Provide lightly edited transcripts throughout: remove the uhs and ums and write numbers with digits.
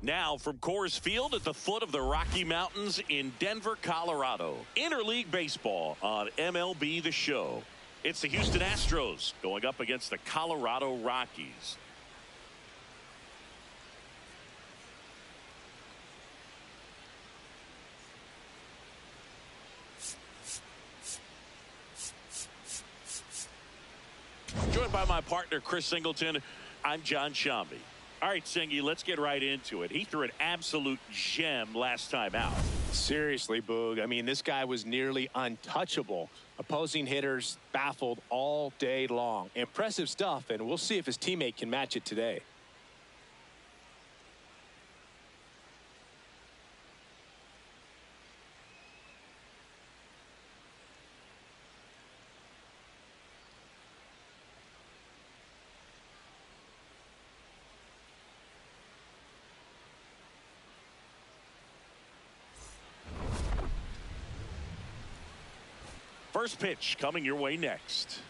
Now from Coors Field at the foot of the Rocky Mountains in Denver, Colorado. Interleague baseball on MLB The Show. It's the Houston Astros going up against the Colorado Rockies. Joined by my partner, Chris Singleton. I'm John Shambi. All right, Singy, let's get right into it. He threw an absolute gem last time out. Seriously, Boog. I mean, this guy was nearly untouchable. Opposing hitters baffled all day long. Impressive stuff, and we'll see if his teammate can match it today. First pitch coming your way next.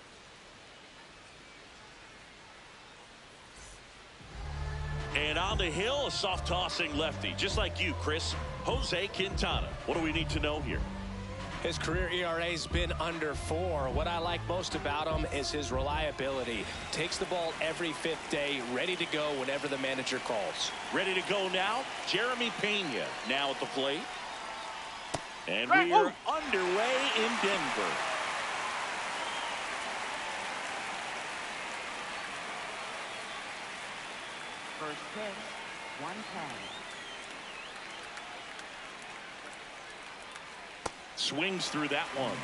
And on the hill, a soft tossing lefty, just like you, Chris. Jose Quintana. What do we need to know here? His career ERA's been under 4. What I like most about him is his reliability. Takes the ball every 5th day, ready to go whenever the manager calls. Ready to go now, Jeremy Pena now at the plate. And we are underway in Denver. First pitch, 110. Swings through that one.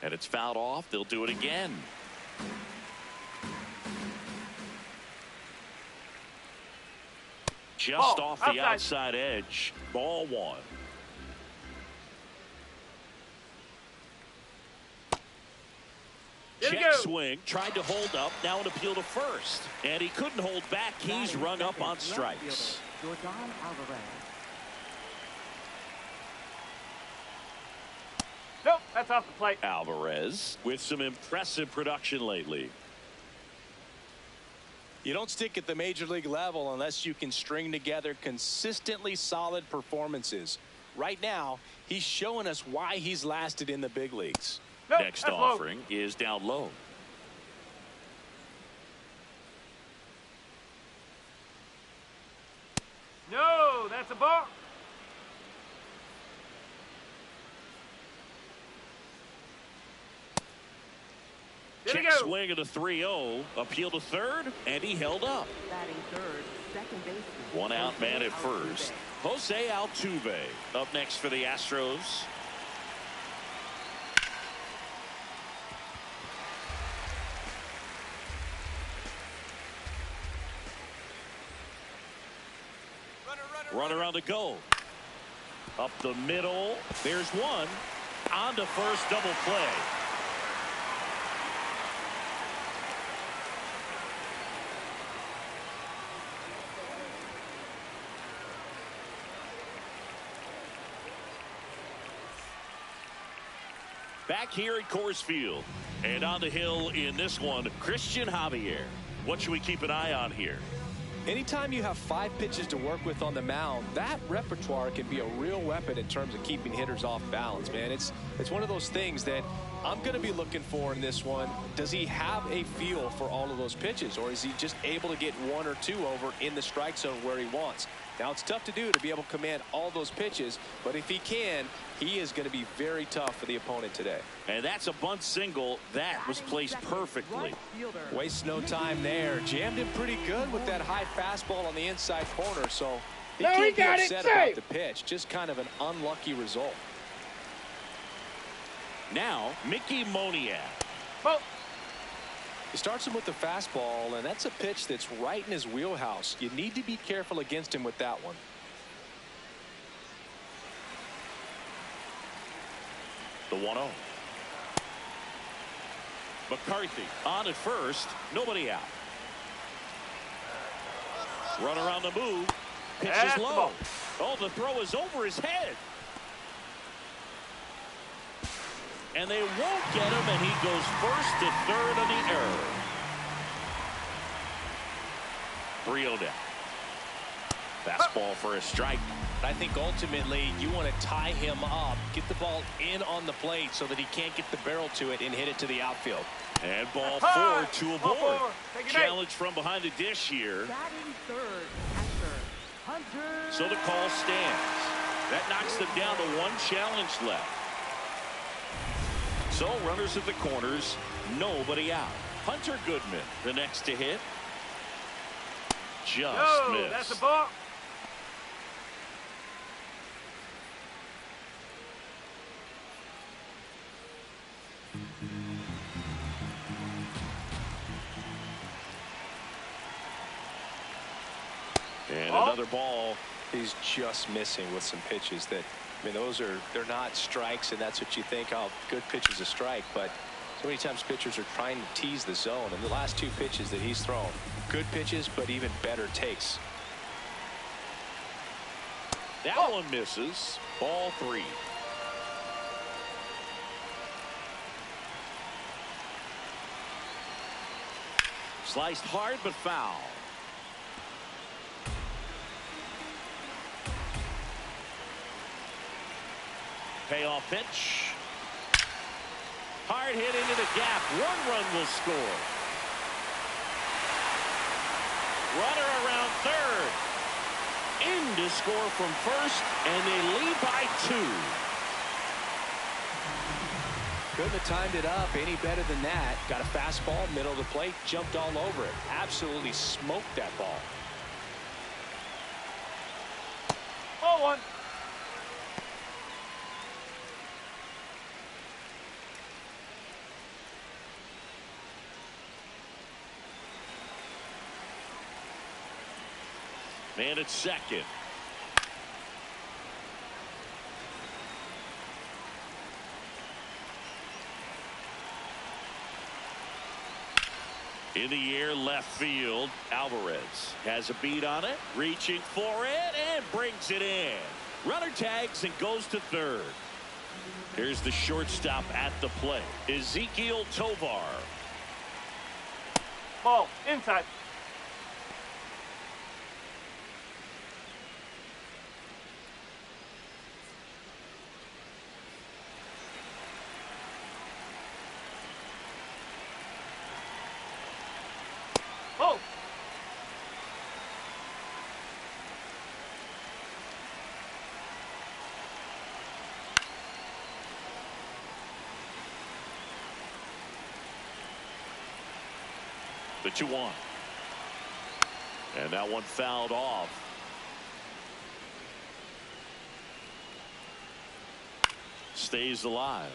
And it's fouled off. They'll do it again. Just off the outside edge. Ball 1. Check swing. Tried to hold up. Now an appeal to first. And he couldn't hold back. He's rung up on strikes. Nope, that's off the plate. Alvarez with some impressive production lately. You don't stick at the major league level unless you can string together consistently solid performances. Right now, he's showing us why he's lasted in the big leagues. Nope, Next offering is down low. No, that's a ball. Check swing at a 3-0. Appeal to third, and he held up. Batting third, second baseman. One out man at first. Jose Altuve up next for the Astros. Runner on the go. Up the middle. There's one. On to first, double play. Back here at Coors Field. And on the hill in this one, Christian Javier. What should we keep an eye on here? Anytime you have 5 pitches to work with on the mound, that repertoire can be a real weapon in terms of keeping hitters off balance, man. It's one of those things that I'm going to be looking for in this one. Does he have a feel for all of those pitches, or is he just able to get 1 or 2 over in the strike zone where he wants? Now, it's tough to do to be able to command all those pitches, but if he can, he is going to be very tough for the opponent today. And that's a bunt single. That was placed perfectly. Waste no time there. Jammed him pretty good with that high fastball on the inside corner, so he can't be upset about the pitch. Just kind of an unlucky result. Now, Mickey Moniak. Well, He starts him with the fastball, and that's a pitch that's right in his wheelhouse. You need to be careful against him with that one. The 1-0. McCarthy on at first. Nobody out. Runner on the move. Pitch is low. Oh, the throw is over his head. And they won't get him, and he goes first to third on the error. 3-0 down. Fastball for a strike. I think ultimately you want to tie him up, get the ball in on the plate so that he can't get the barrel to it and hit it to the outfield. And ball 4 to a board. Take it Challenge from behind the dish here. Batting third, catcher, Hunter. So the call stands. That knocks them down to 1 challenge left. So runners at the corners, nobody out. Hunter Goodman, the next to hit. Just missed. That's a ball. And another ball. He's just missing with some pitches that, I mean, they're not strikes, and that's what you think, oh, good pitch is a strike, but so many times pitchers are trying to tease the zone, and the last 2 pitches that he's thrown, good pitches, but even better takes. That one misses. Ball 3. Sliced hard but foul. Payoff pitch. Hard hit into the gap. 1 run will score. Runner around third. In to score from first, and they lead by 2. Couldn't have timed it up any better than that. Got a fastball, middle of the plate, jumped all over it. Absolutely smoked that ball. Ball 1. Man at second. In the air, left field. Alvarez has a beat on it, reaching for it, and brings it in. Runner tags and goes to third. Here's the shortstop at the plate, Ezekiel Tovar. Ball inside. Oh. The 2-1. And that one fouled off. Stays alive.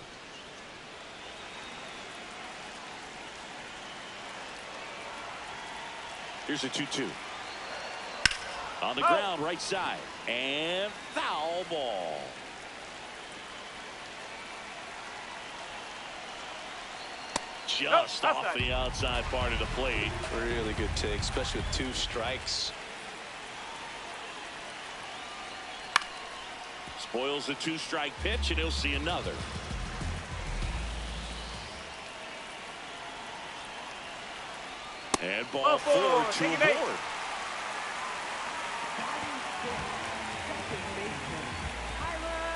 Here's a 2-2. On the ground, right side. And foul ball. Just off the outside part of the plate. Really good take, especially with 2 strikes. Spoils the 2-strike pitch, and he'll see another. And ball 4 to a board. Batting fifth, second baseman, Tyler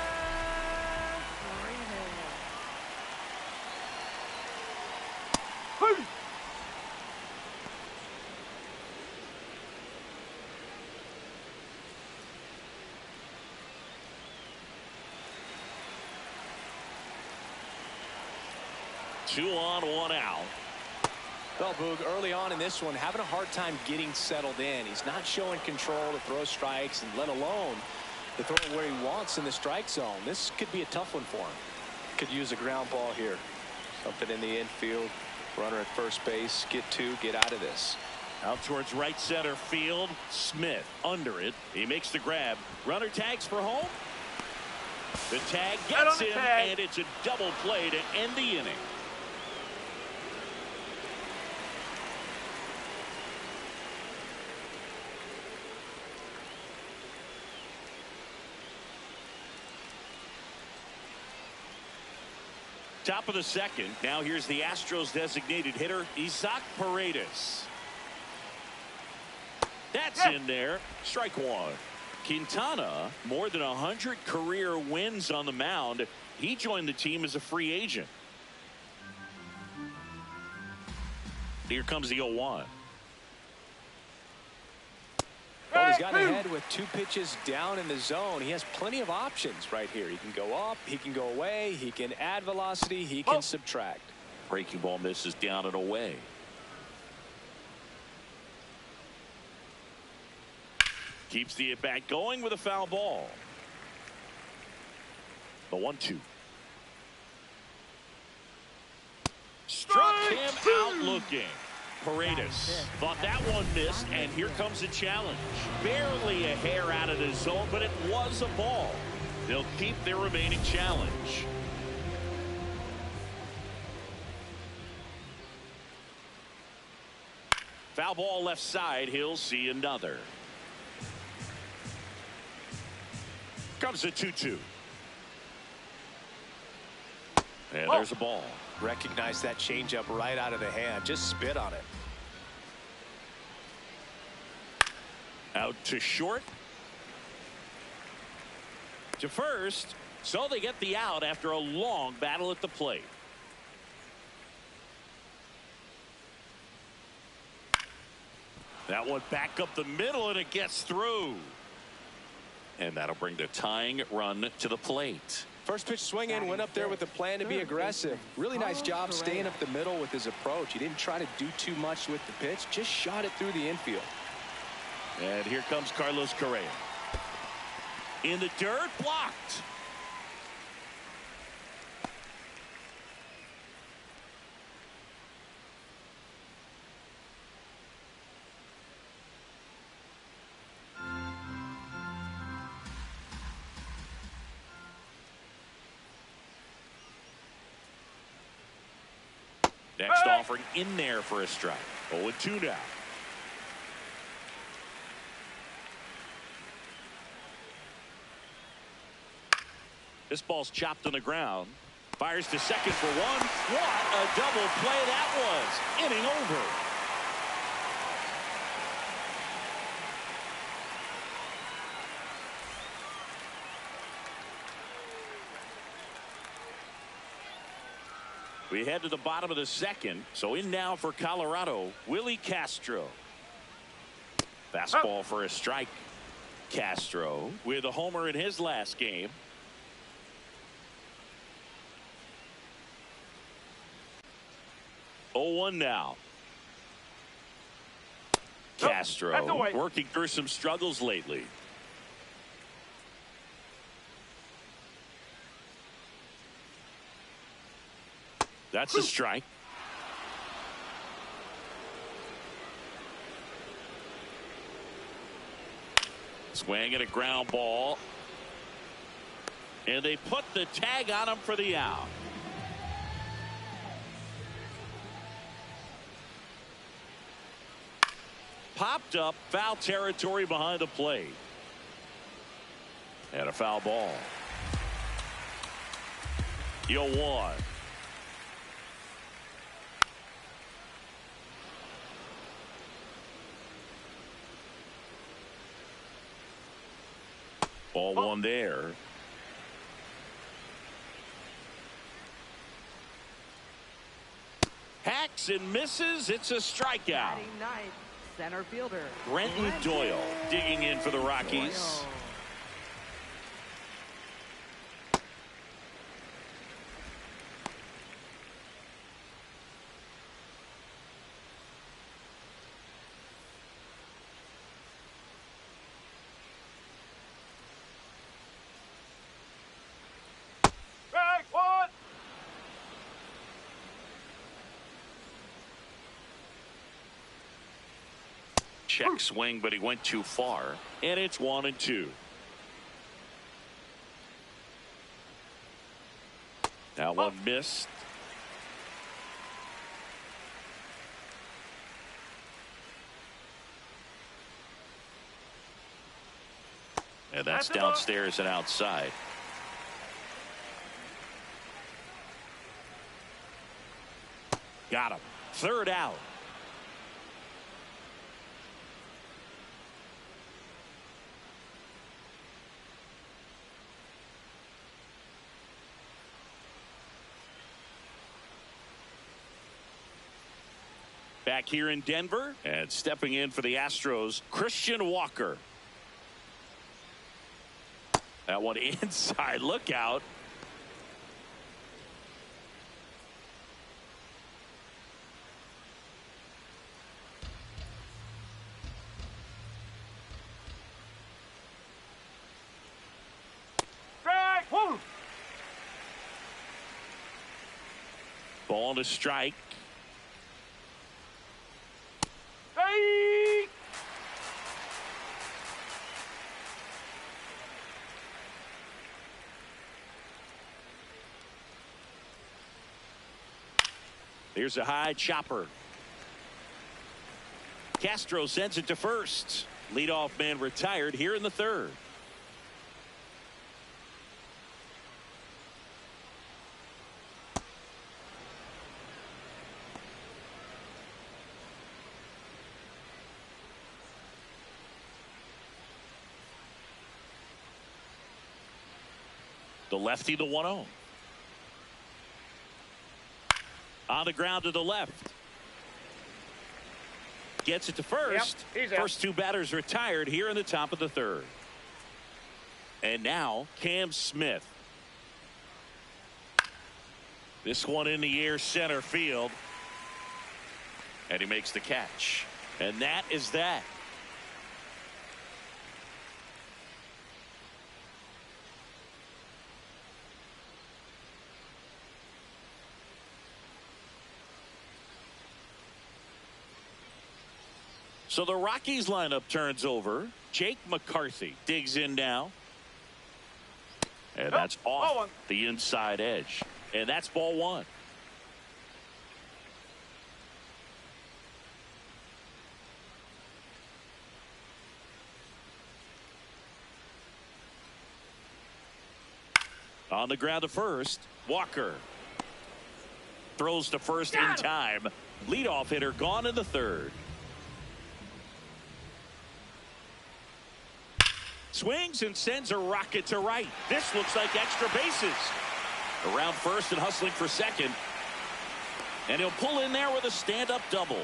Freeman. Hey. Two on, 1 out. Well, Boog, early on in this one, having a hard time getting settled in. He's not showing control to throw strikes, and let alone to throw it where he wants in the strike zone. This could be a tough one for him. Could use a ground ball here. Something in the infield. Runner at first base. Get 2. Get out of this. Out towards right center field. Smith under it. He makes the grab. Runner tags for home. The tag gets him, and it's a double play to end the inning. Top of the second. Now here's the Astros designated hitter, Isaac Paredes. That's in there. Strike one. Quintana, more than 100 career wins on the mound. He joined the team as a free agent. Here comes the 0-1. Well, he's got ahead with 2 pitches down in the zone. He has plenty of options right here. He can go up, he can go away, he can add velocity, he can subtract. Breaking ball misses down and away. Keeps the at-bat going with a foul ball. The 1-2. Struck him out looking. Paredes thought that one missed, and here comes the challenge. Barely a hair out of the zone, but it was a ball. They'll keep their remaining challenge. Foul ball left side. He'll see another. Comes the 2-2. And there's a ball. Recognize that changeup right out of the hand. Just spit on it. Out to short. To first. So they get the out after a long battle at the plate. That one back up the middle, and it gets through. And that'll bring the tying run to the plate. First pitch swing in, went up there with a plan to be aggressive. Really nice job staying up the middle with his approach. He didn't try to do too much with the pitch, just shot it through the infield. And here comes Carlos Correa. In the dirt, blocked. Next offering in there for a strike. 0-2 now. This ball's chopped on the ground. Fires to second for one. What a double play that was. Inning over. We head to the bottom of the second. So in now for Colorado, Willie Castro. Fastball for a strike. Castro with a homer in his last game. Oh, 0-1 now. Castro working through some struggles lately. That's a strike. Swing at a ground ball. And they put the tag on him for the out. Popped up, foul territory behind the plate. And a foul ball. 0-1. Ball one there. Hacks and misses. It's a strikeout. Center fielder Brenton Doyle digging in for the Rockies. Check swing, but he went too far, and it's 1-2. Now one missed. And that's downstairs and outside. Got him. Third out. Back here in Denver, and stepping in for the Astros, Christian Walker. That one inside. Look out. Strike. Woo. Ball to strike. Strike. Here's a high chopper. Castro sends it to first. Leadoff man retired here in the third. The lefty, the 1-0. On the ground to the left. Gets it to first. Yep, he's out. First two batters retired here in the top of the third. And now Cam Smith. This one in the air, center field. And he makes the catch. And that is that. So the Rockies lineup turns over. Jake McCarthy digs in now. And that's off the inside edge. And that's ball one. On the ground to first. Walker throws to first in time. Leadoff hitter gone in the third. Swings and sends a rocket to right. This looks like extra bases. Around first and hustling for second. And he'll pull in there with a stand-up double.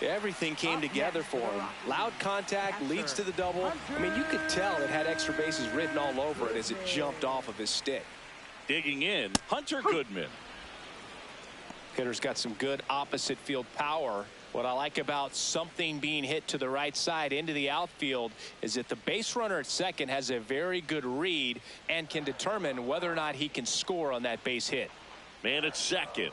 Everything came together for him. Loud contact leads to the double. I mean, you could tell it had extra bases written all over it as it jumped off of his stick. Digging in, Hunter Goodman. Hitter's got some good opposite field power. What I like about something being hit to the right side into the outfield is that the base runner at second has a very good read and can determine whether or not he can score on that base hit. Man at second.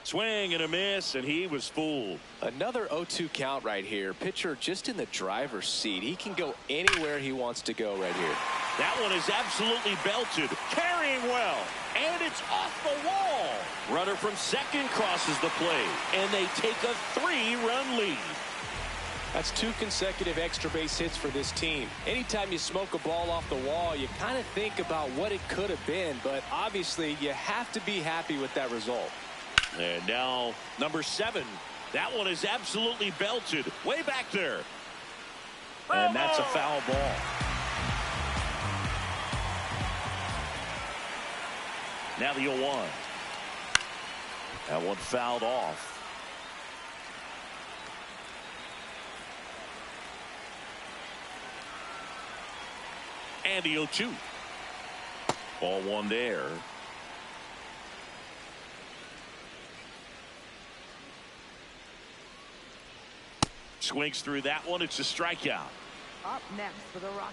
Swing and a miss, and he was fooled. Another 0-2 count right here. Pitcher just in the driver's seat. He can go anywhere he wants to go right here. That one is absolutely belted. Carrying well. And it's off the wall. Runner from second crosses the plate. And they take a 3-run lead. That's 2 consecutive extra base hits for this team. Anytime you smoke a ball off the wall, you kind of think about what it could have been. But obviously, you have to be happy with that result. And now number 7. That one is absolutely belted. Way back there. And that's a foul ball. Now the 0-1. That one fouled off. And the 0-2. Ball one there. Swings through that one. It's a strikeout. Up next for the Rockies.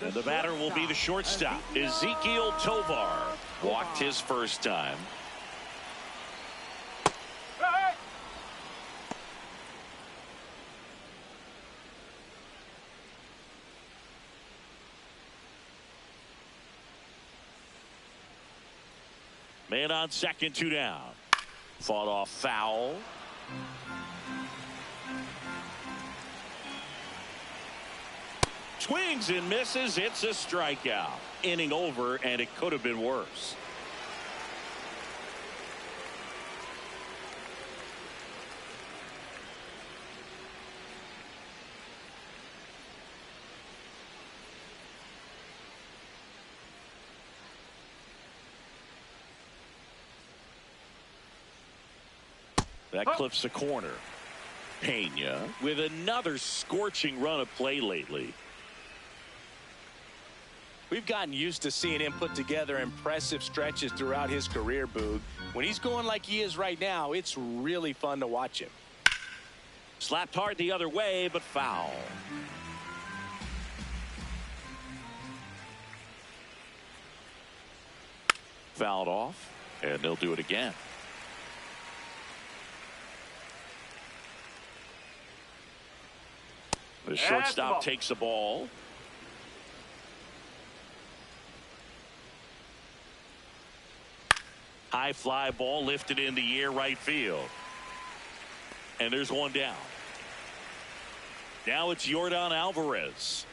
And the batter will be the shortstop, Ezekiel Tovar. Walked his first time. Man on second, 2 down. Fought off foul. Swings and misses. It's a strikeout. Inning over, and it could have been worse. That clips the corner. Pena with another scorching run of play lately. We've gotten used to seeing him put together impressive stretches throughout his career, Boog. When he's going like he is right now, it's really fun to watch him. Slapped hard the other way, but foul. Fouled off, and they'll do it again. The shortstop takes the ball. High fly ball lifted in the air right field. And there's one down. Now it's Yordan Alvarez.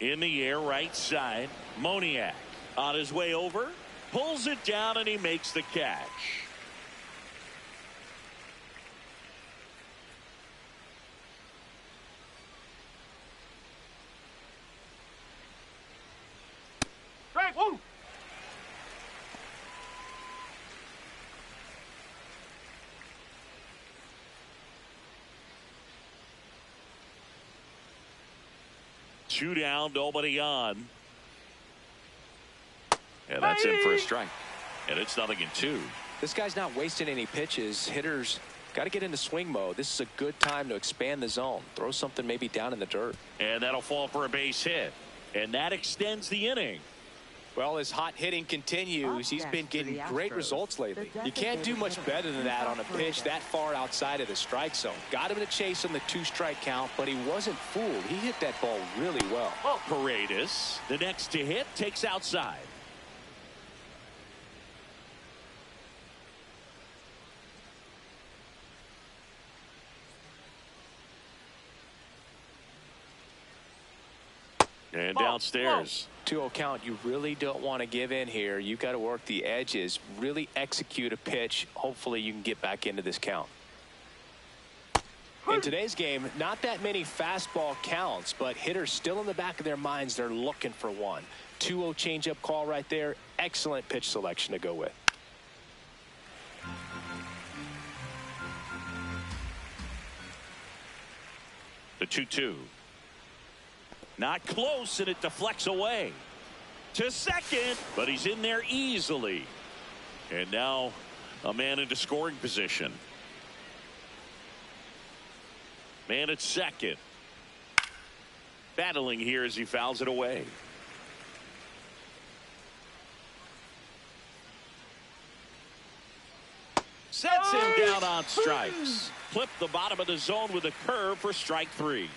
In the air right side. Moniak on his way over. Pulls it down and he makes the catch. Strike one. Two down, nobody on. And that's in for a strike. And it's 0-2. This guy's not wasting any pitches. Hitters got to get into swing mode. This is a good time to expand the zone. Throw something maybe down in the dirt. And that'll fall for a base hit. And that extends the inning. Well, as hot hitting continues, he's been getting great results lately. You can't do much better than that on a pitch that far outside of the strike zone. Got him in a chase on the 2-strike count, but he wasn't fooled. He hit that ball really well. Paredes, the next to hit, takes outside. And downstairs. 2-0 count. You really don't want to give in here. You got to work the edges, really execute a pitch. Hopefully you can get back into this count. In today's game, not that many fastball counts, but hitters still in the back of their minds, they're looking for one. 2-0 changeup call right there. Excellent pitch selection to go with. The 2-2. Not close, and it deflects away to second, but he's in there easily. And now a man into scoring position. Man at second. Battling here as he fouls it away. Sets him down on strikes. Flip the bottom of the zone with a curve for strike 3.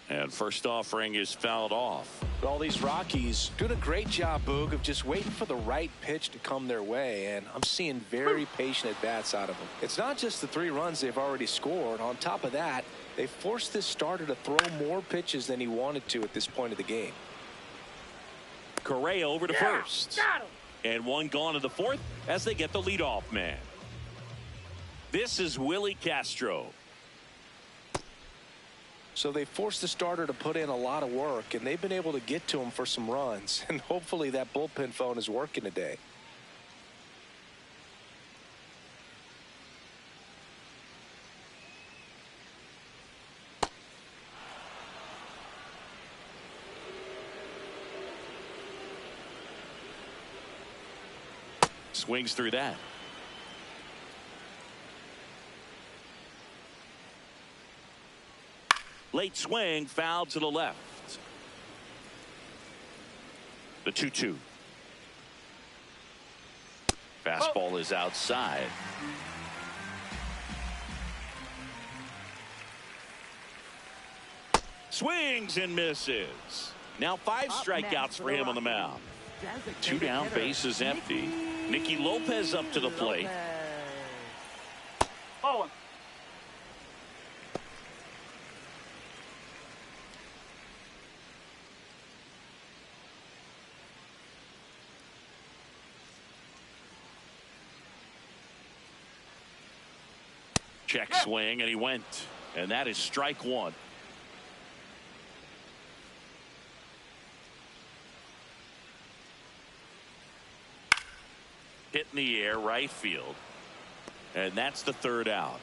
And first offering is fouled off. All these Rockies doing a great job, Boog, of just waiting for the right pitch to come their way, and I'm seeing very patient at-bats out of them. It's not just the 3 runs they've already scored. On top of that, they forced this starter to throw more pitches than he wanted to at this point of the game. Correa over to first. And one gone to the 4th as they get the leadoff man. This is Willie Castro. So they forced the starter to put in a lot of work, and they've been able to get to him for some runs. And hopefully that bullpen phone is working today. Swings through that. Late swing, foul to the left. The 2-2. Fastball is outside. Swings and misses. Now 5 strikeouts for him on the mound. 2 down, base is empty. Nicky Lopez up to the plate. Oh. Check swing, and he went. And that is strike one. Hit in the air, right field. And that's the third out.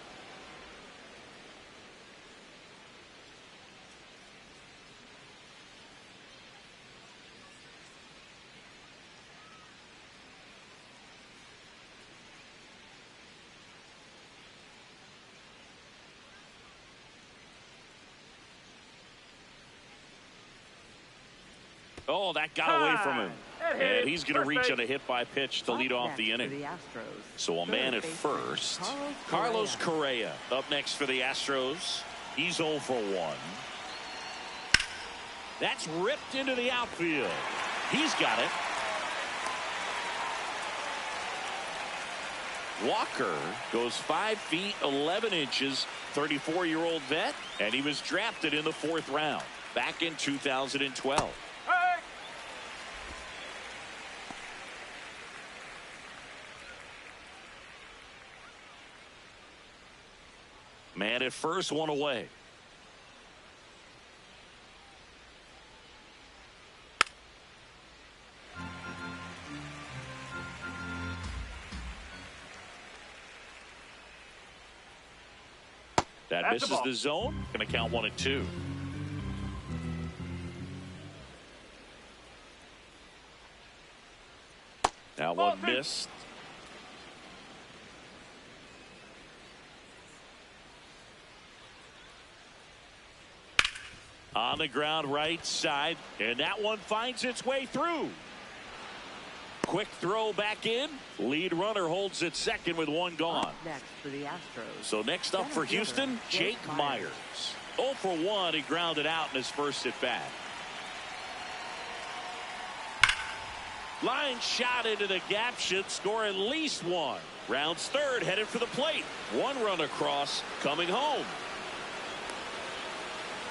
Oh, that got away from him. And he's going to reach on a hit by pitch to lead off the inning. So a man at first. Carlos Correa up next for the Astros. He's 0 for 1. That's ripped into the outfield. He's got it. Walker goes 5 feet 11 inches, 34-year-old vet, and he was drafted in the 4th round back in 2012. Man at first, one away. That misses the zone. Going to count 1-2. Now one missed. On the ground right side, and that one finds its way through. Quick throw back in. Lead runner holds it second with one gone. Next for the Astros. So next up for Houston, Jake Myers. 0 for 1. He grounded out in his first at bat. Line shot into the gap should score at least one. Rounds third, headed for the plate. One run across, coming home.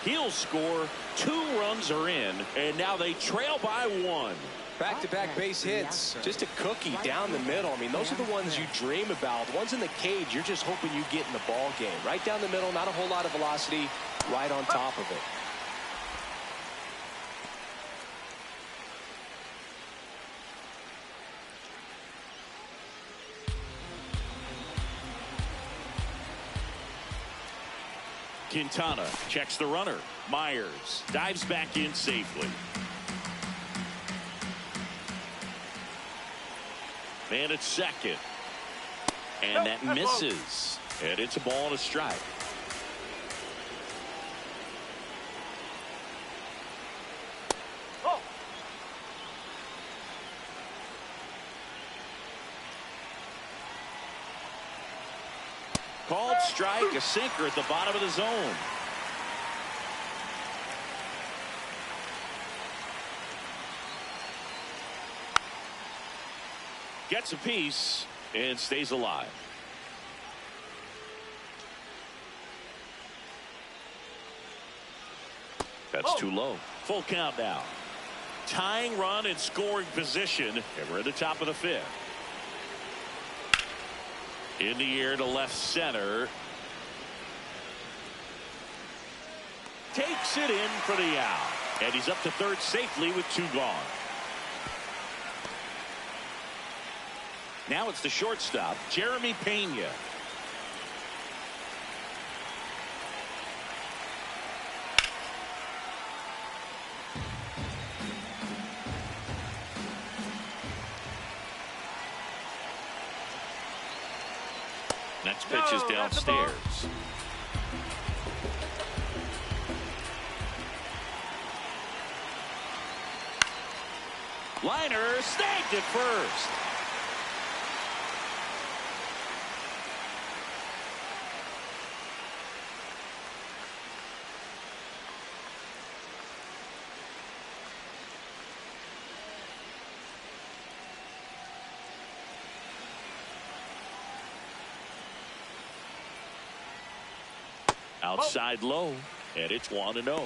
He'll score. 2 runs are in, and now they trail by 1. Back-to-back base hits. Just a cookie down the middle. I mean, those are the ones you dream about. The ones in the cage, you're just hoping you get in the ball game. Right down the middle, not a whole lot of velocity, right on top of it. Quintana checks the runner. Myers dives back in safely. Man at second. And that misses. And it's a ball and a strike. Called strike, a sinker at the bottom of the zone. Gets a piece and stays alive. That's too low. Full count now. Tying run in scoring position, and we're at the top of the 5th. In the air to left center. Takes it in for the out. And he's up to third safely with 2 gone. Now it's the shortstop, Jeremy Pena. Next pitch is downstairs. Liner snagged it first. Outside low, and it's 1-0.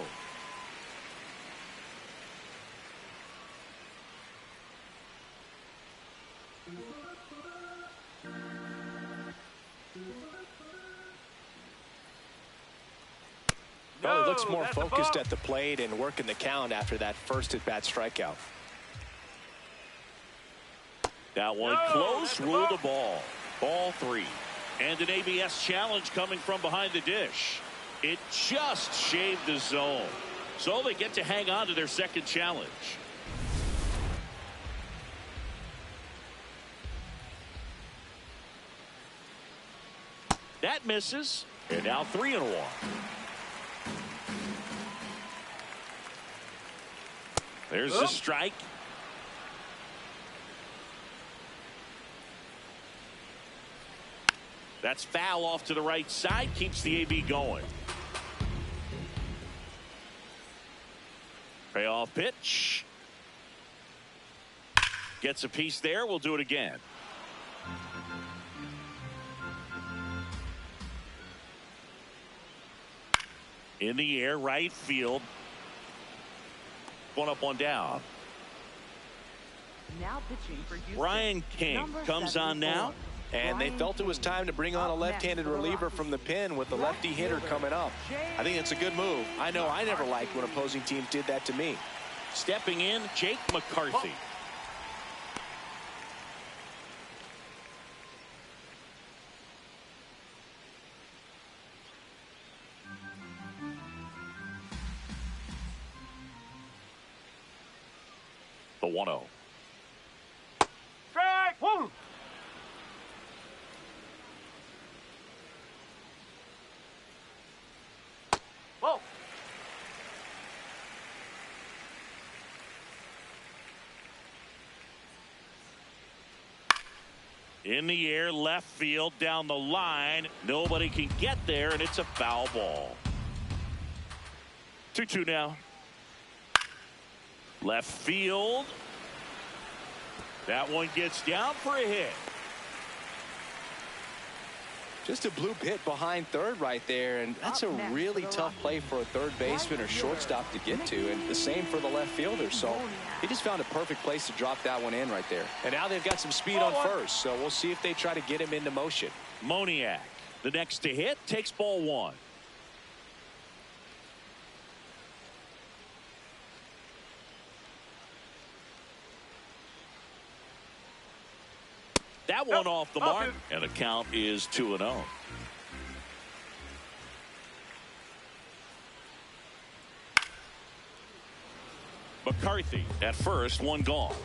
Oh, he looks more that's a focused ball. at the plate and working the count after that first at-bat strikeout. That one No, close, that's a ruled ball. a ball. Ball 3. And an ABS challenge coming from behind the dish. It just shaved the zone. So they get to hang on to their second challenge. That misses. And now 3-1. There's the strike. That's foul off to the right side. Keeps the AB going. Payoff pitch. Gets a piece there. We'll do it again. In the air, right field. One up, one down. Now pitching for Houston. Ryan King Number comes on 74. now. And they Ryan felt it was King. time to bring on a Up left-handed next for the reliever Rockies. from the pen with the lefty hitter coming up. I think it's a good move. I know I never liked when opposing teams did that to me. Stepping in, Jake McCarthy. The 1-0. Strike one. Ball. In the air, left field, down the line. Nobody can get there, and it's a foul ball. 2-2 now. Left field. That one gets down for a hit. Just a bloop hit behind third right there, and that's a Up next really for the tough play for a third baseman or shortstop to get to, and the same for the left fielder. So he just found a perfect place to drop that one in right there. And now they've got some speed on first, so we'll see if they try to get him into motion. Moniak, the next to hit, takes ball 1. That one off the mark, and the count is 2-0. McCarthy at first, one gone.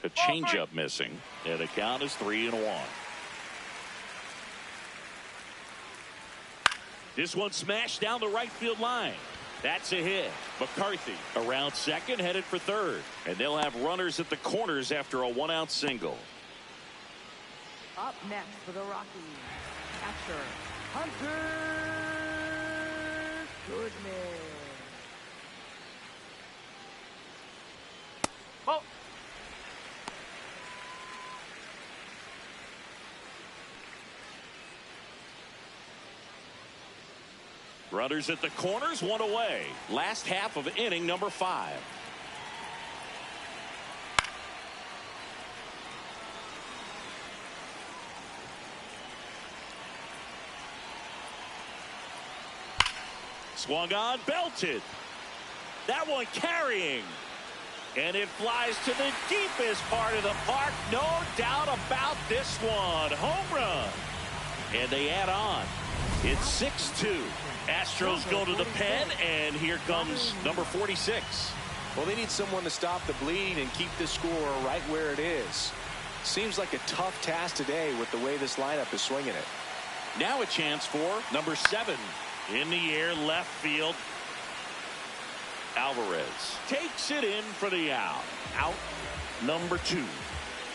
A changeup missing, and the count is 3-1. This one smashed down the right field line. That's a hit. McCarthy around second, headed for third. And they'll have runners at the corners after a 1-out single. Up next for the Rockies, catcher Hunter Goodman. Ball. Runners at the corners, one away. Last half of inning number 5. Swung on, belted. That one carrying. And it flies to the deepest part of the park. No doubt about this one. Home run. And they add on. It's 6-2. Astros go to the pen, and here comes number 46. Well, they need someone to stop the bleed and keep the score right where it is. Seems like a tough task today with the way this lineup is swinging it. Now a chance for number 7. In the air, left field. Alvarez takes it in for the out. Out number 2.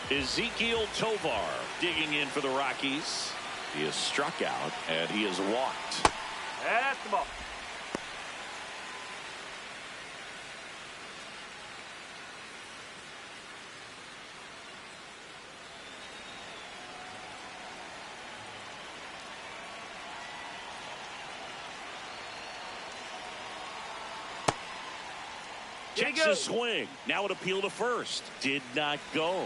Ezekiel Tovar digging in for the Rockies. He is struck out, and he is walked. That's the ball. Takes a swing. Now an appeal to first. Did not go.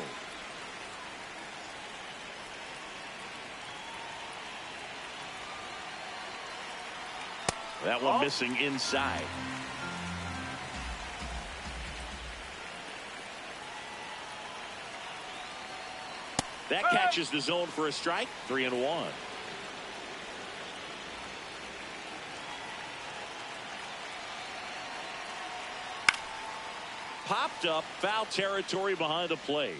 That one missing inside. That catches the zone for a strike. 3-1. Popped up, foul territory behind the plate.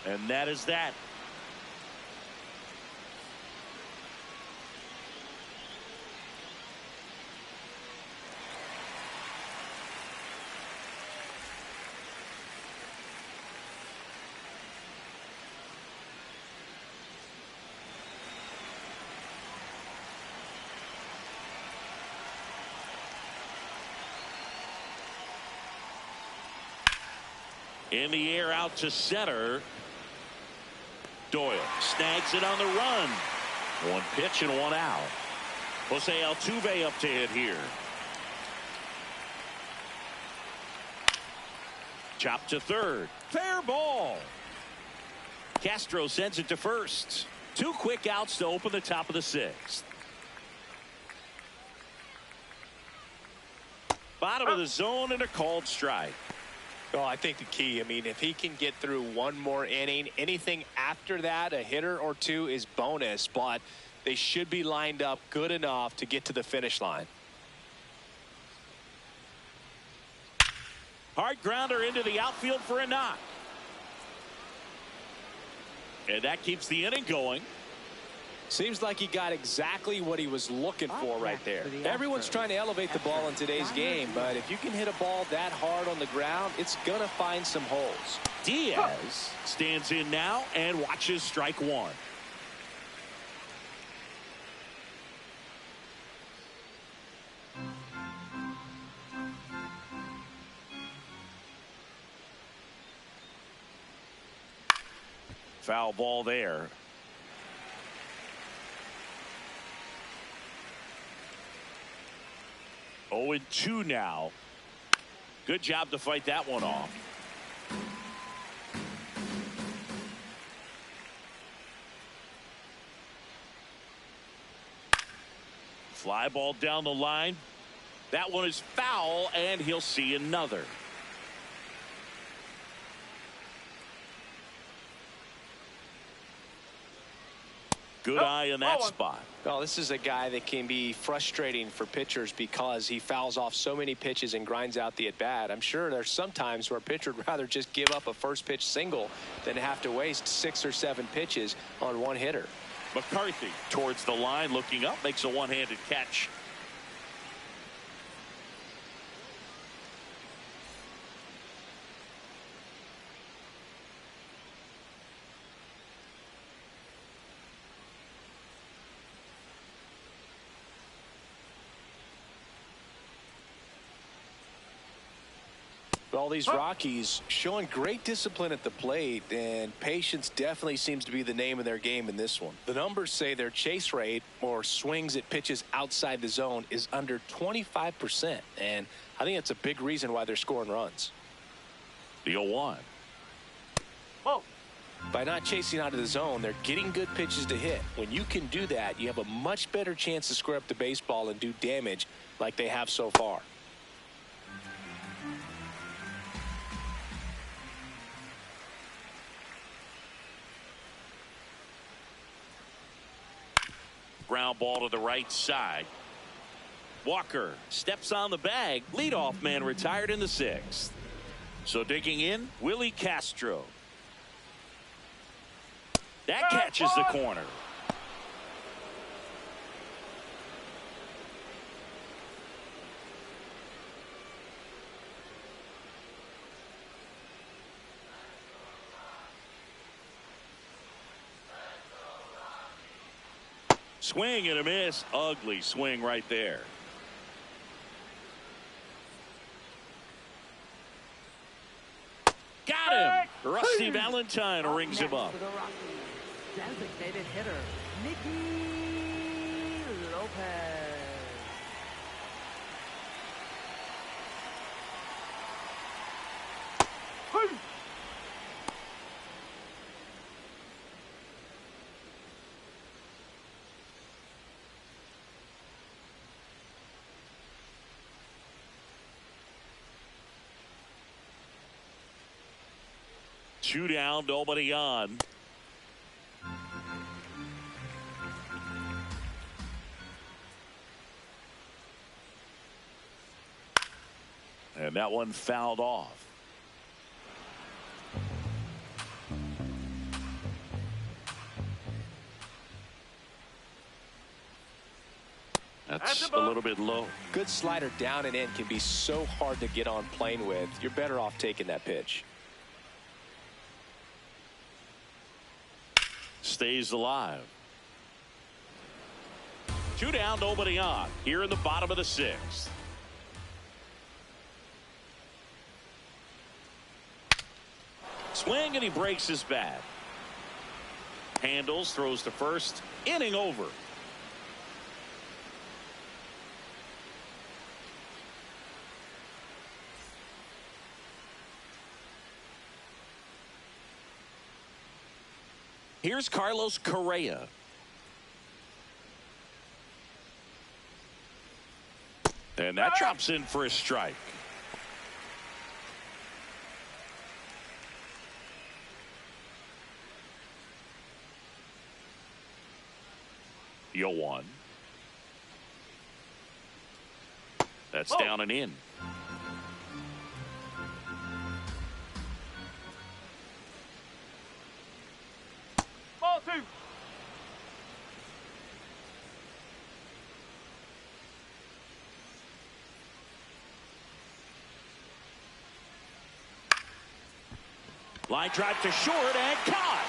And that is that. In the air out to center. Doyle snags it on the run. One pitch and one out. Jose Altuve up to hit here. Chop to third. Fair ball. Castro sends it to first. 2 quick outs to open the top of the 6th. Bottom of the zone and a called strike. Well, I think the key, I mean, if he can get through one more inning, anything after that, a hitter or two is bonus, but they should be lined up good enough to get to the finish line. Hard grounder into the outfield for a knock. And that keeps the inning going. Seems like he got exactly what he was looking for right there. Everyone's trying to elevate the ball in today's game, but if you can hit a ball that hard on the ground, it's going to find some holes. Diaz stands in now and watches strike one. Foul ball there. 0-2 now. Good job to fight that one off. Fly ball down the line. That one is foul, and he'll see another. Good eye in that spot. Well, this is a guy that can be frustrating for pitchers because he fouls off so many pitches and grinds out the at-bat. I'm sure there's some times where a pitcher would rather just give up a first pitch single than have to waste 6 or 7 pitches on one hitter. McCarthy towards the line, looking up, makes a one-handed catch. All these Rockies showing great discipline at the plate, and patience definitely seems to be the name of their game in this one. The numbers say their chase rate or swings at pitches outside the zone is under 25%, and I think that's a big reason why they're scoring runs. The 0-1. Whoa. By not chasing out of the zone, they're getting good pitches to hit. When you can do that, you have a much better chance to square up the baseball and do damage like they have so far. Ground ball to the right side. Walker steps on the bag. Leadoff man retired in the 6th. So digging in, Willie Castro. That catches the corner. Swing and a miss. Ugly swing right there. Got him. Rusty Valentine rings him up. For the Rockies, designated hitter Nicky Lopez. 2 down, nobody on. And that one fouled off. That's a little bit low. Good slider down and in can be so hard to get on plane with. You're better off taking that pitch. Stays alive. 2 down, nobody on. Here in the bottom of the 6th. Swing and he breaks his bat. Handles, throws to first. Inning over. Here's Carlos Correa. And that drops in for a strike. Yo one. That's down and in. Ball 2. Line drive to short and caught.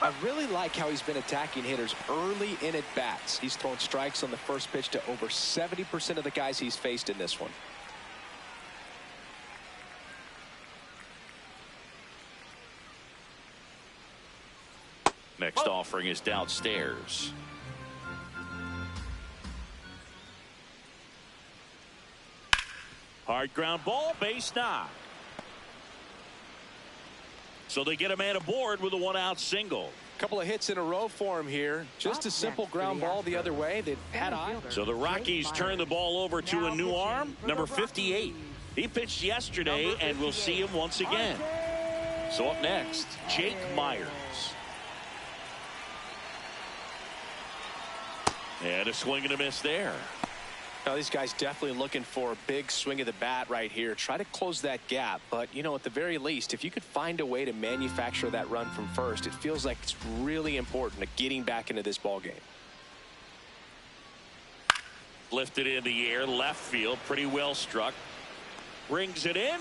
I really like how he's been attacking hitters early in at bats. He's thrown strikes on the first pitch to over 70% of the guys he's faced in this one. Next offering is downstairs. Hard ground ball, base knock. So they get a man aboard with a 1-out single. Couple of hits in a row for him here. Just a simple ground ball the other way. They've had eyes. So the Rockies turn the ball over to a new arm, number 58. He pitched yesterday, and we'll see him once again. So up next, Jake Myers. And a swing and a miss there. Now these guys definitely looking for a big swing of the bat right here. Try to close that gap. But, you know, at the very least, if you could find a way to manufacture that run from first, it feels like it's really important to getting back into this ball game. Lifted in the air, left field, pretty well struck. Brings it in.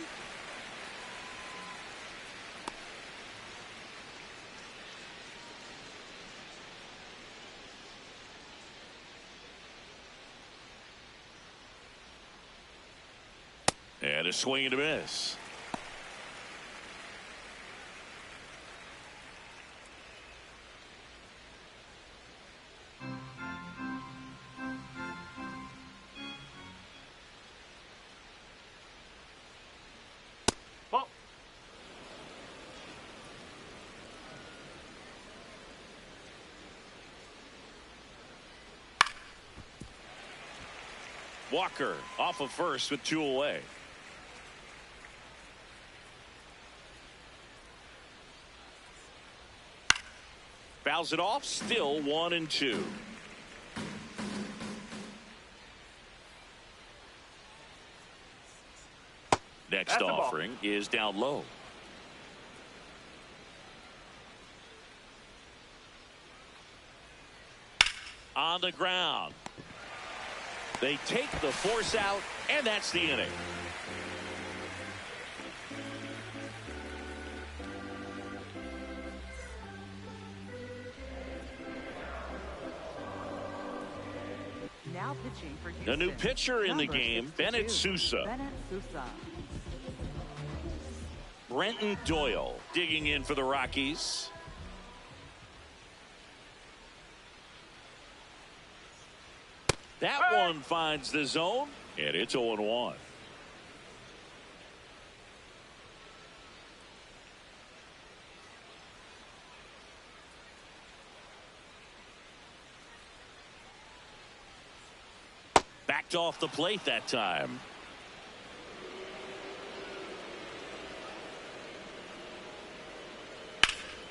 And a swing and a miss. Ball. Walker off of first with 2 away. Fouls it off, still 1-2. Next offering is down low. On the ground. They take the force out, and that's the inning. Now pitching for Houston. The new pitcher in the Number game, 62, Bennett Sousa. Bennett Sousa. Brenton Doyle digging in for the Rockies. That one finds the zone, and it's 0-1. Backed off the plate that time.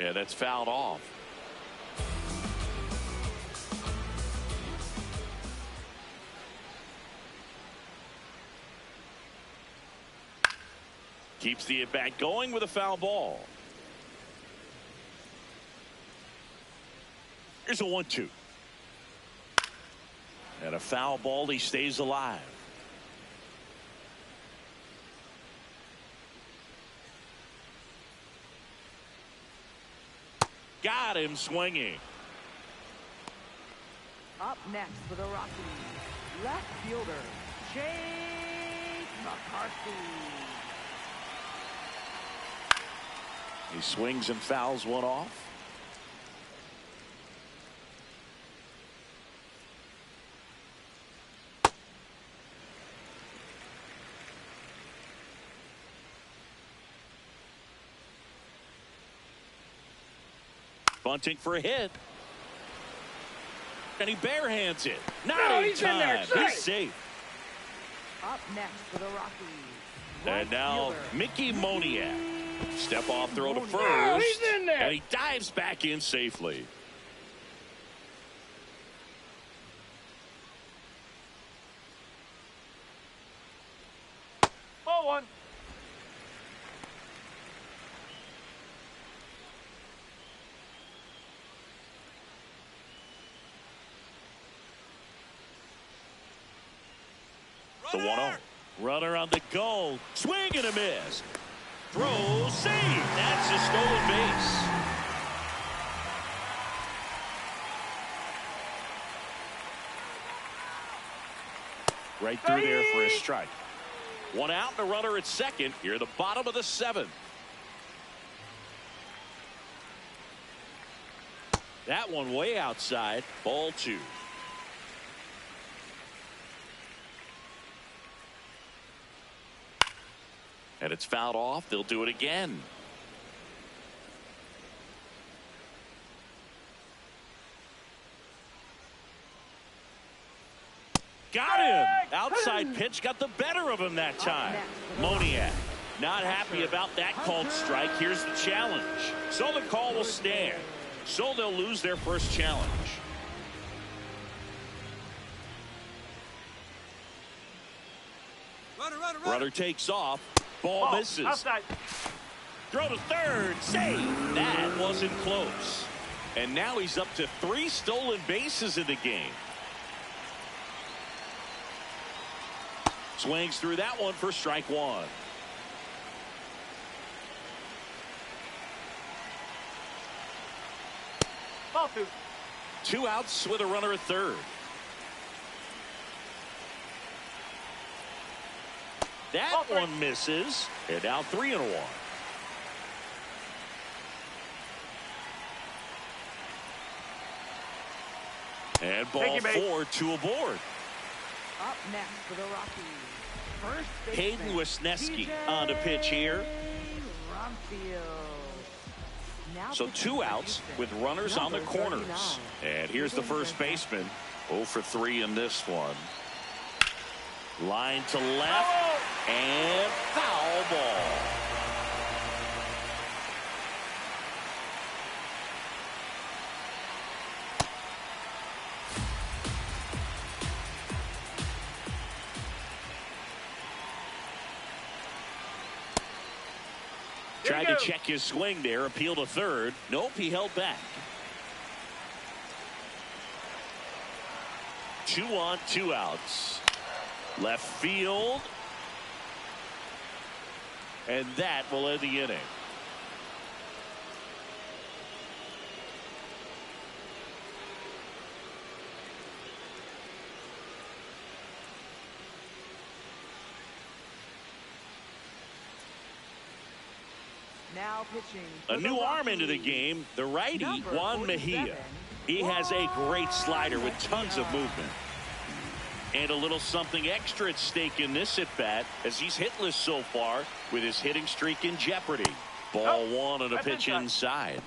Yeah, that's fouled off. Keeps the at-bat going with a foul ball. Here's a 1-2. And a foul ball. He stays alive. Got him swinging. Up next for the Rockies, left fielder, Chase McCarthy. He swings and fouls one off. Bunting for a hit. And he barehands it. Not in time. He's safe. Up next for the Rockies. And now Mickey Moniak. Step off throw to first. Oh, he's in there. And he dives back in safely. Ball one. The 1-0. Runner on the go. Swing and a miss. Throw, save. That's a stolen base. Right through there for a strike. One out and a runner at second. Here, the bottom of the 7th. That one way outside. Ball 2. And it's fouled off. They'll do it again. Got him. Outside pitch got the better of him that time. Moniak not happy about that called strike. Here's the challenge. So the call will stand. So they'll lose their first challenge. Runner takes off. Ball misses. Outside. Throw to third. Save. That wasn't close. And now he's up to 3 stolen bases in the game. Swings through that one for strike 1. Ball 2. 2 outs with a runner at third. That one misses. And now 3-1. And ball 4, 2 aboard. Up next for the Rockies, first Hayden baseman, Wesneski on the pitch here. Now So 2 outs with runners on the corners. And here's the first baseman. 0 for 3 in this one. Line to left. And foul ball. Tried to check his swing there. Appeal to third. Nope, he held back. 2 on, 2 outs. Left field. And that will end the inning. Now pitching. A new arm into the game. The righty, Juan Mejia. He has a great slider with tons of movement. And a little something extra at stake in this at-bat as he's hitless so far with his hitting streak in jeopardy. Ball 1 on a pitch inside.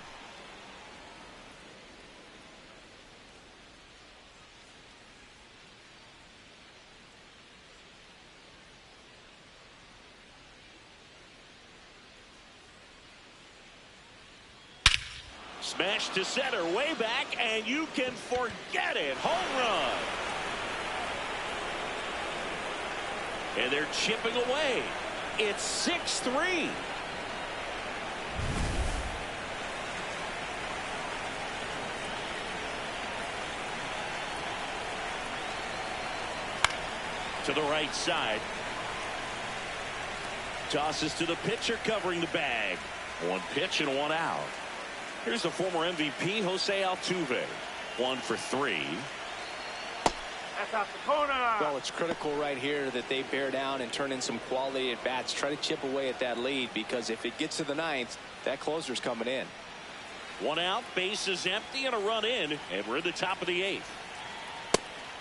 Smash to center, way back, and you can forget it. Home run. And they're chipping away. It's 6-3. To the right side. Tosses to the pitcher covering the bag. One pitch and one out. Here's the former MVP, Jose Altuve. 1 for 3. That's out the corner. Well, it's critical right here that they bear down and turn in some quality at bats. Try to chip away at that lead, because if it gets to the 9th, that closer's coming in. 1 out, bases empty, and a run in, and we're in the top of the 8th.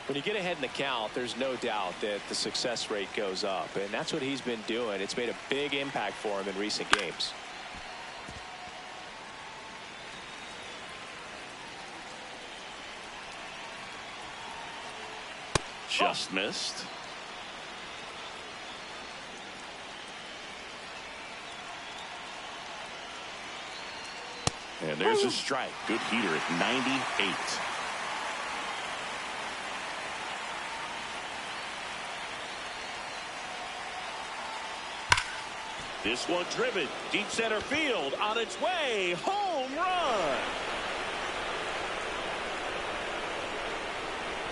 When you get ahead in the count, there's no doubt that the success rate goes up, and that's what he's been doing. It's made a big impact for him in recent games. Just missed. And there's a strike. Good heater at 98. This one driven deep center field, on its way, home run.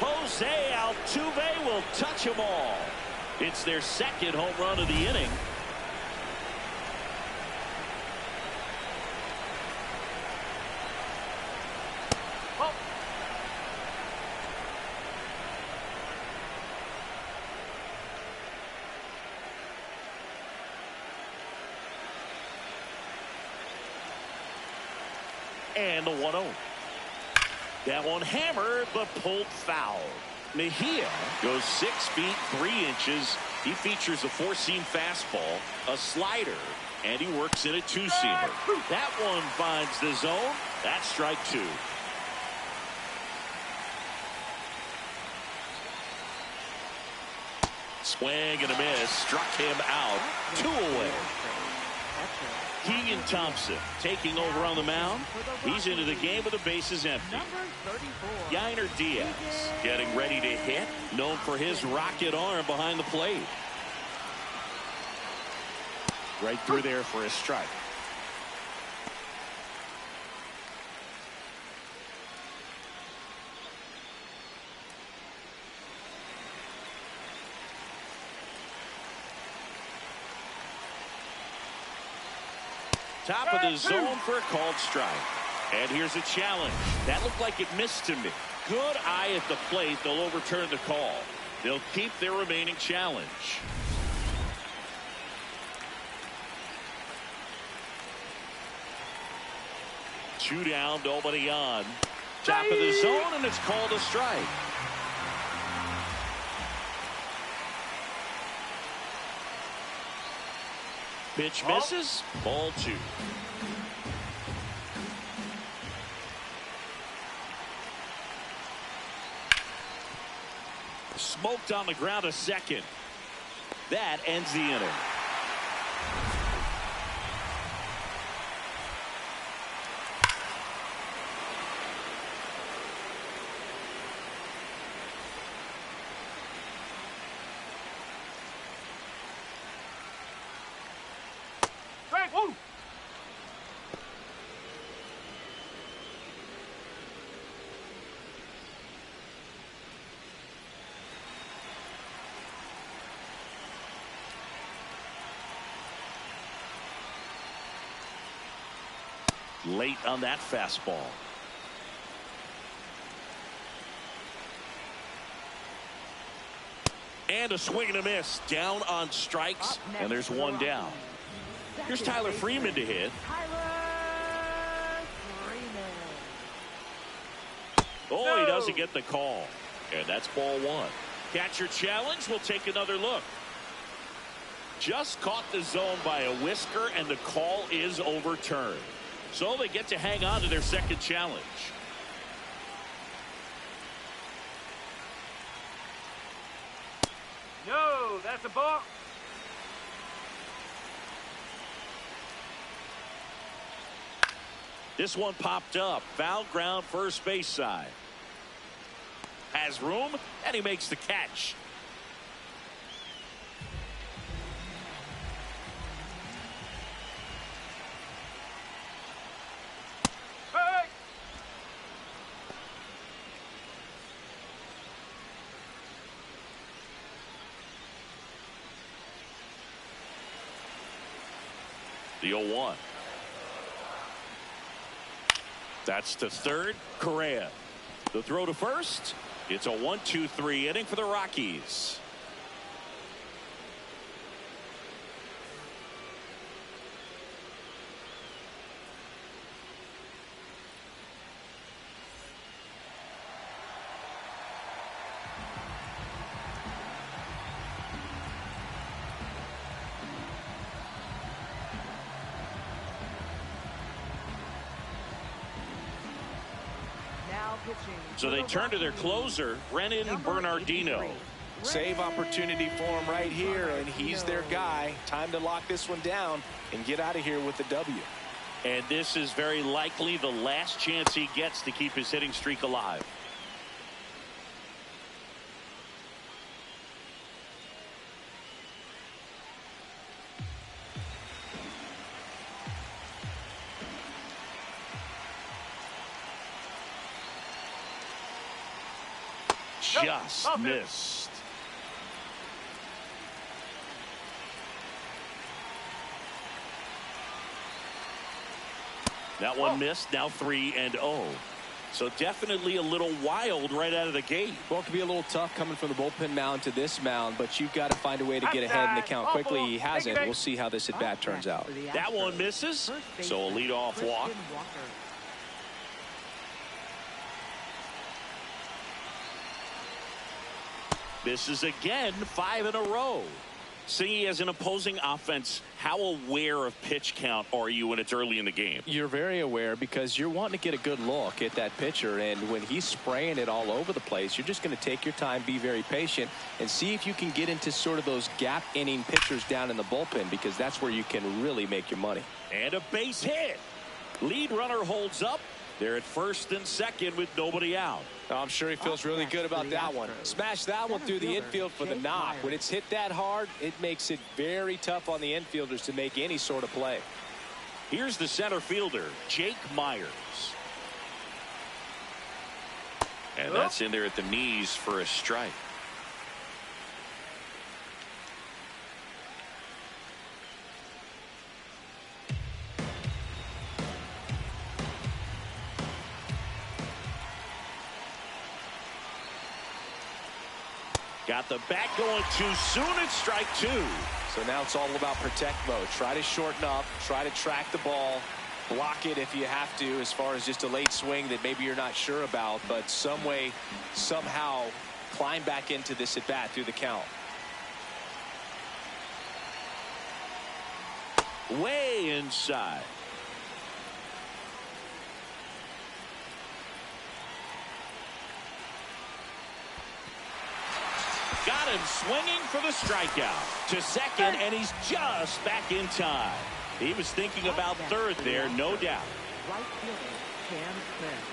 Jose Altuve will touch them all. It's their second home run of the inning. Oh. And the 1-0. That one hammered, but pulled foul. Mejia goes 6 feet 3 inches. He features a 4-seam fastball, a slider, and he works in a 2-seamer. That one finds the zone. That's strike 2. Swing and a miss. Struck him out. 2 away. Keegan Thompson taking over on the mound. He's into the game with the bases empty. Yainer Diaz getting ready to hit, known for his rocket arm behind the plate. Right through there for a strike. Top of the zone for a called strike. And here's a challenge. That looked like it missed to me. Good eye at the plate. They'll overturn the call. They'll keep their remaining challenge. Two down, nobody on. Top of the zone, and it's called a strike. Pitch misses. Ball 2. Smoked on the ground a second. That ends the inning. Late on that fastball. And a swing and a miss. Down on strikes, and there's one down. Here's Tyler Freeman to hit. Oh, he doesn't get the call. And that's ball 1. Catcher challenge. We'll take another look. Just caught the zone by a whisker, and the call is overturned. So they get to hang on to their second challenge. No, that's a ball. This one popped up. Foul ground, first base side. Has room, and he makes the catch. Hey! The 0-1. That's to third. Correa. The throw to first. It's a 1-2-3 inning for the Rockies. So they turn to their closer, Brennan Bernardino. Save opportunity for him right here, and he's their guy. Time to lock this one down and get out of here with the W. And this is very likely the last chance he gets to keep his hitting streak alive. Just missed. That one missed. Now 3-0. So definitely a little wild right out of the gate. Well, it could be a little tough coming from the bullpen mound to this mound, but you've got to find a way to get ahead in the count quickly. He hasn't. We'll see how this at bat turns out. That one misses. So a leadoff walk. Misses again, 5 in a row. Seeing as an opposing offense, how aware of pitch count are you when it's early in the game? You're very aware because you're wanting to get a good look at that pitcher, and when he's spraying it all over the place, you're just going to take your time, be very patient, and see if you can get into sort of those gap inning pitchers down in the bullpen, because that's where you can really make your money. And a base hit. Lead runner holds up. They're at first and second with nobody out. I'm sure he feels really good about that one. Smash that one through the infield for the knock. When it's hit that hard, it makes it very tough on the infielders to make any sort of play. Here's the center fielder, Jake Myers. And that's in there at the knees for a strike. Got the bat going too soon. It's strike 2. So now it's all about protect mode. Try to shorten up, try to track the ball, block it if you have to, as far as just a late swing that maybe you're not sure about, but some way, somehow climb back into this at bat through the count. Way inside. Got him swinging for the strikeout to second, and he's just back in time. He was thinking about third there, no doubt. Right fielder, Cam Smith.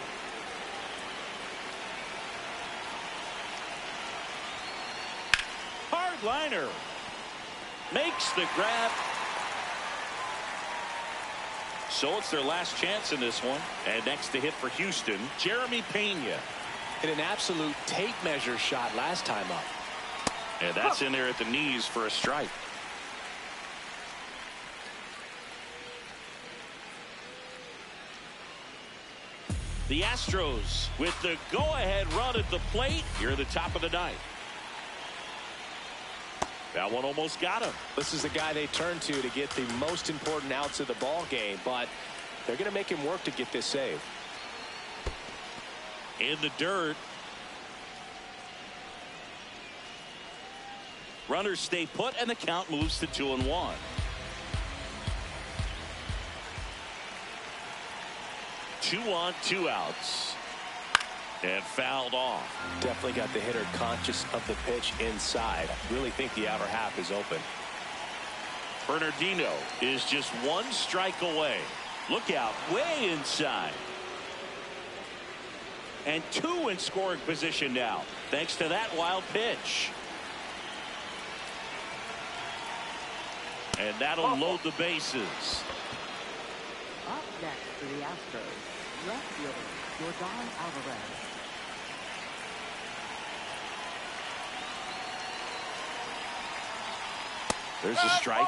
Hard liner. Makes the grab. So it's their last chance in this one. And next to hit for Houston, Jeremy Pena. Hit an absolute tape measure shot last time up. And that's in there at the knees for a strike. The Astros with the go-ahead run at the plate here at the top of the ninth. That one almost got him. This is the guy they turn to get the most important outs of the ball game, but they're going to make him work to get this save. In the dirt. Runners stay put, and the count moves to 2-1. Two on, 2 outs. And fouled off. Definitely got the hitter conscious of the pitch inside. Really think the outer half is open. Bernardino is just 1 strike away. Look out, way inside. And 2 in scoring position now, thanks to that wild pitch. And that'll load the bases. Up next for the Astros, left fielder Jordan Alvarez. There's a strike.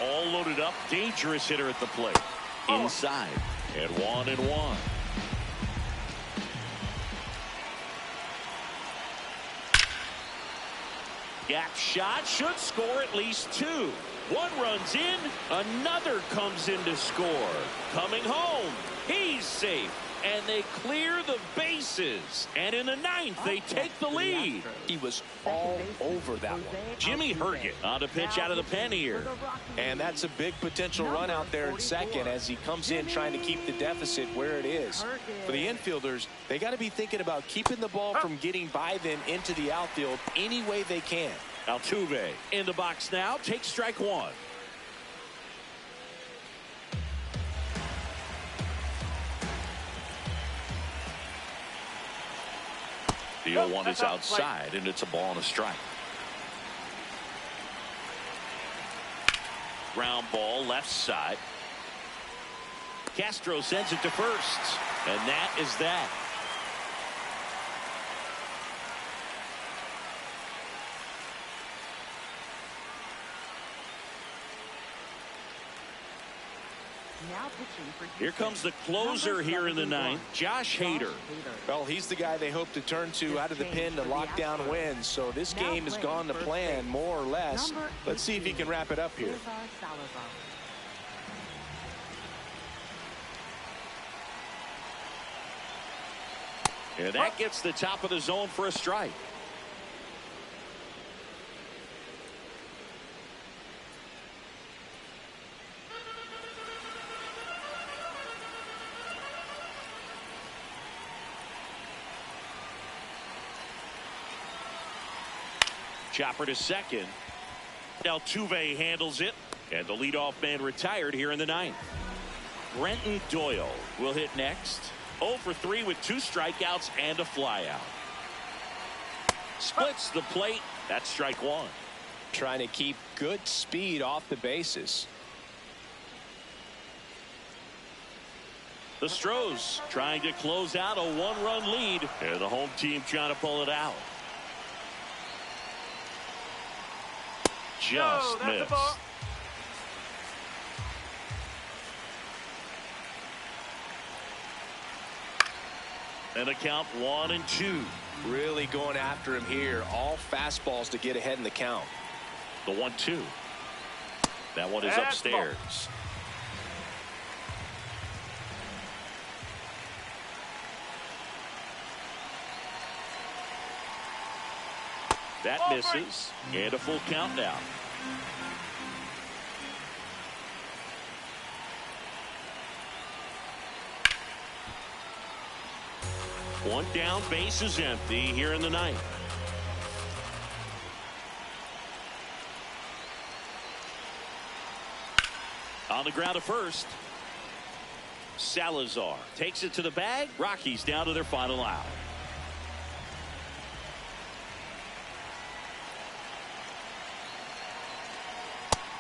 All loaded up, dangerous hitter at the plate. Inside, and 1-1. Gap shot, should score at least 2. 1 runs in, another comes in to score. Coming home, he's safe, and they clear the bases. And in the 9th, they take the lead. He was all over that one. Jimmy Herget on to pitch out of the pen here. And that's a big potential run out there at second as he comes in trying to keep the deficit where it is. For the infielders, they got to be thinking about keeping the ball from getting by them into the outfield any way they can. Altuve in the box now, takes strike 1. The 0-1 is outside, and it's a ball and a strike. Ground ball left side. Castro sends it to first, and that is that. Here comes the closer here in the 9th, Josh Hader. Well, he's the guy they hope to turn to out of the pen to lock down wins. So this game has gone to plan, more or less. Let's see if he can wrap it up here. And that gets the top of the zone for a strike. Chopper to second. Altuve handles it, and the leadoff man retired here in the 9th. Brenton Doyle will hit next. 0 for 3 with 2 strikeouts and a flyout. Splits the plate. That's strike 1. Trying to keep good speed off the bases. The Astros trying to close out a 1-run lead, and the home team trying to pull it out. Just missed. And a count 1-2. Really going after him here. All fastballs to get ahead in the count. The 1-2. That one is upstairs. That misses, and a full count now. One down, base is empty here in the 9th. On the ground to first. Salazar takes it to the bag. Rockies down to their final out.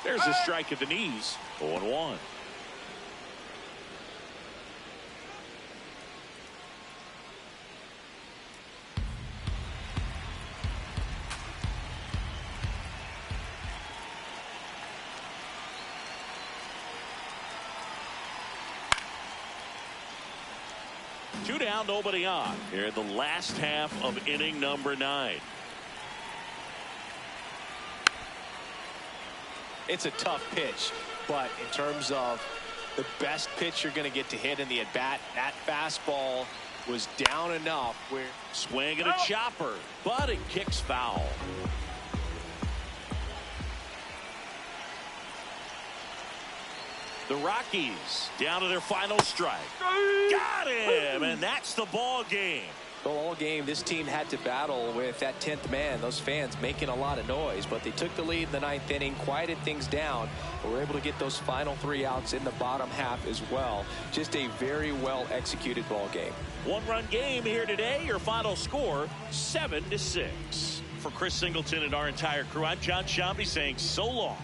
There's a strike at the knees. 0-1. Two down, nobody on here in the last half of inning number 9. It's a tough pitch, but in terms of the best pitch you're going to get to hit in the at-bat, that fastball was down enough where... Swing and a chopper, but it kicks foul. The Rockies down to their final strike. Got him, and that's the ball game. Well, all game, this team had to battle with that 10th man. Those fans making a lot of noise, but they took the lead in the 9th inning, quieted things down, and were able to get those final 3 outs in the bottom half as well. Just a very well executed ball game. One-run game here today. Your final score, 7-6. For Chris Singleton and our entire crew, I'm John Shambi saying so long.